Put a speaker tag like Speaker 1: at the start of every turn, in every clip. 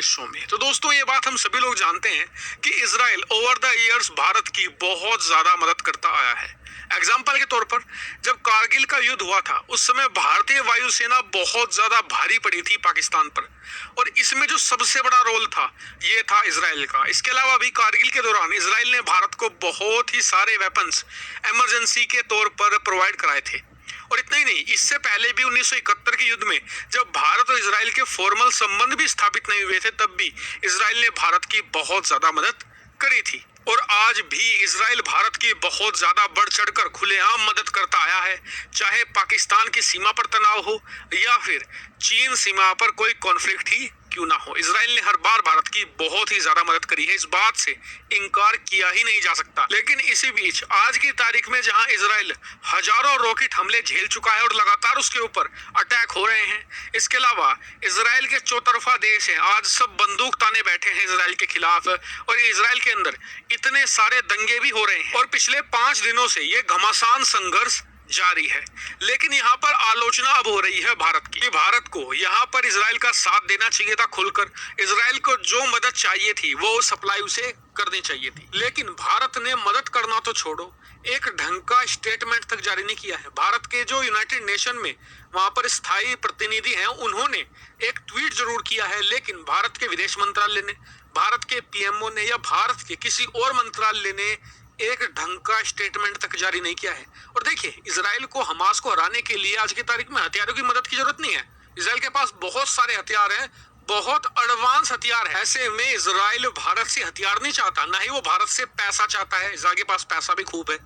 Speaker 1: विश्व में। तो दोस्तों, ये बात हम सभी लोग जानते हैं कि Israel over the years Bharat की बहुत ज्यादा मदद करता आया है। एग्जाम्पल के तौर पर जब कारगिल का युद्ध हुआ था, उस समय भारतीय वायुसेना बहुत ज्यादा भारी पड़ी थी पाकिस्तान पर, और इसमें जो सबसे बड़ा रोल था ये था इजराइल का। इसके अलावा भी कारगिल के दौरान इजराइल ने भारत को बहुत ही सारे वेपन्स इमरजेंसी के तौर पर प्रोवाइड कराए थे। और इतना ही नहीं, इससे पहले भी 1971 के युद्ध में जब भारत और इजराइल के फॉर्मल संबंध भी स्थापित नहीं हुए थे, तब भी इजराइल ने भारत की बहुत ज्यादा मदद करी थी। और आज भी इजराइल भारत की बहुत ज्यादा बढ़ चढ़कर खुलेआम मदद करता आया है, चाहे पाकिस्तान की सीमा पर तनाव हो या फिर चीन सीमा पर कोई कॉन्फ्लिक्ट ही क्यों ना हो। इजराइल ने हर बार भारत की बहुत ही ज्यादा मदद करी है, इस बात से इनकार किया ही नहीं जा सकता। लेकिन इसी बीच आज की तारीख में जहां इजराइल हजारों रॉकेट हमले झेल चुका है और लगातार उसके ऊपर अटैक हो रहे हैं, इसके अलावा इजराइल के चौतरफा देश है, आज सब बंदूक ताने बैठे हैं इजराइल के खिलाफ, और इजराइल के अंदर इतने सारे दंगे भी हो रहे हैं और पिछले 5 दिनों से ये घमासान संघर्ष जारी है। लेकिन यहाँ पर आलोचना अब हो रही है भारत की। भारत को यहाँ पर इजराइल का साथ देना चाहिए था खुलकर। इजराइल को जो मदद चाहिए थी वो सप्लाई उसे करनी चाहिए थी। लेकिन भारत ने मदद करना तो छोड़ो, एक ढंग का स्टेटमेंट तक जारी नहीं किया है। भारत के जो यूनाइटेड नेशन में वहां पर स्थायी प्रतिनिधि हैं, उन्होंने एक ट्वीट जरूर किया है, लेकिन भारत के विदेश मंत्रालय ने, भारत के पीएमओ ने या भारत के किसी और मंत्रालय ने एक ढंग का स्टेटमेंट तक जारी नहीं किया है। और देखिए, इजराइल को हमास को हराने के लिए आज की तारीख में हथियारों की मदद की जरूरत नहीं है। इजराइल के पास बहुत सारे हथियार हैं, बहुत एडवांस हथियार है। ऐसे में इजराइल भारत से हथियार नहीं चाहता, ना ही वो भारत से पैसा चाहता है। इजराइल के पास पैसा भी खूब है।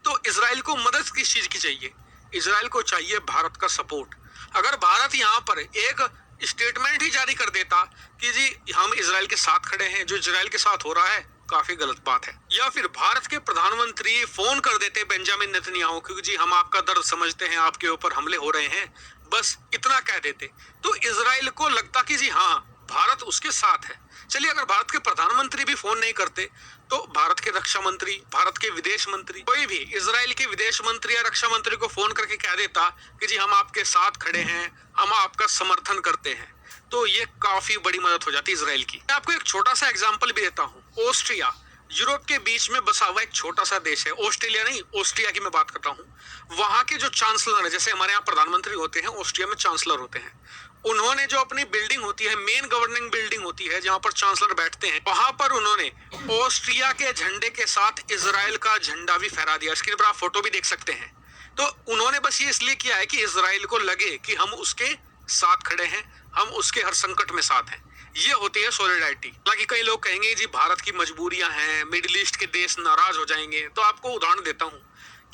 Speaker 1: तो इजराइल को मदद किस चीज की चाहिए? इजराइल को चाहिए भारत का सपोर्ट। अगर भारत यहाँ पर एक स्टेटमेंट ही जारी कर देता कि जी हम इजराइल के साथ खड़े हैं, जो इजराइल के साथ हो रहा है काफी गलत बात है, या फिर भारत के प्रधानमंत्री फोन कर देते बेंजामिन नेतन्याहू क्योंकि जी हम आपका दर्द समझते हैं, आपके ऊपर हमले हो रहे हैं, बस इतना कह देते, तो इजराइल को लगता कि जी हाँ भारत उसके साथ है। चलिए, अगर भारत के प्रधानमंत्री भी फोन नहीं करते तो भारत के रक्षा मंत्री, भारत के विदेश मंत्री, कोई भी इजराइल के विदेश मंत्री या रक्षा मंत्री को फोन करके कह देता कि जी हम आपके साथ खड़े हैं, हम आपका समर्थन करते हैं, तो ये काफी बड़ी मदद हो जाती है इजराइल की। मैं आपको एक छोटा सा एग्जांपल भी देता हूँ। ऑस्ट्रिया यूरोप के बीच में बसा हुआ एक छोटा सा देश है। ऑस्ट्रेलिया नहीं, ऑस्ट्रिया की मैं बात कर रहा हूँ। वहां के जो चांसलर है, जैसे हमारे यहाँ प्रधानमंत्री होते हैं, ऑस्ट्रिया में चांसलर होते हैं। उन्होंने जो अपनी बिल्डिंग होती है, मेन गवर्निंग बिल्डिंग होती है जहां पर चांसलर बैठते हैं, वहां पर उन्होंने ऑस्ट्रिया के झंडे के साथ इजराइल का झंडा भी फहरा दिया। स्क्रीन पर आप फोटो भी देख सकते हैं। तो उन्होंने बस ये इसलिए किया है कि इजराइल को लगे कि हम उसके साथ खड़े हैं, हम उसके हर संकट में साथ हैं। ये होती है सॉलिडारिटी। हालांकि कई लोग कहेंगे जी भारत की मजबूरियां हैं, मिडिल ईस्ट के देश नाराज हो जाएंगे। तो आपको उदाहरण देता हूं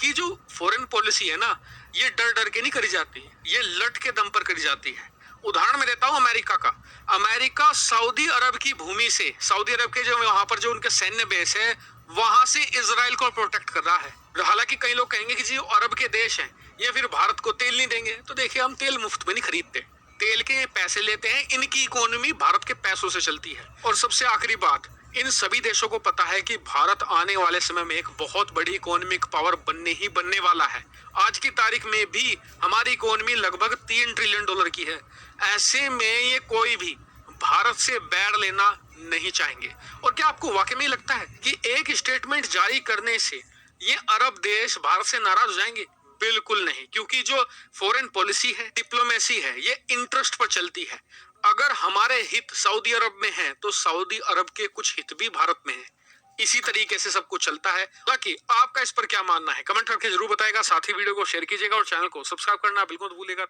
Speaker 1: कि जो फॉरेन पॉलिसी है ना, ये डर डर के नहीं करी जाती, ये लट के दम पर करी जाती है। उदाहरण मैं देता हूं अमेरिका का। अमेरिका सऊदी अरब की भूमि से, सऊदी अरब के जो वहां पर जो उनके सैन्य बेस है, वहां से इजराइल को प्रोटेक्ट कर रहा है। हालांकि कई लोग कहेंगे कि जी अरब के देश हैं, ये फिर भारत को तेल नहीं देंगे। तो देखिए, हम तेल मुफ्त में नहीं खरीदते, तेल के पैसे लेते हैं। इनकी इकोनॉमी भारत के पैसों से चलती है। और सबसे आखिरी बात, इन सभी देशों को पता है कि भारत आने वाले समय में एक बहुत बड़ी इकोनॉमिक पावर बनने ही बनने वाला है। आज की तारीख में भी हमारी इकोनॉमी लगभग $3 ट्रिलियन की है। ऐसे में ये कोई भी भारत से बैर लेना नहीं चाहेंगे। और क्या आपको वाकई में लगता है कि एक स्टेटमेंट जारी करने से ये अरब देश भारत से नाराज हो जाएंगे? बिल्कुल नहीं, क्योंकि जो फॉरेन पॉलिसी है, डिप्लोमेसी है, ये इंटरेस्ट पर चलती है। अगर हमारे हित सऊदी अरब में है तो सऊदी अरब के कुछ हित भी भारत में है। इसी तरीके से सब कुछ चलता है। बाकी आपका इस पर क्या मानना है, कमेंट करके जरूर बताएगा। साथ ही वीडियो को शेयर कीजिएगा और चैनल को सब्सक्राइब करना बिल्कुल मत भूलिएगा।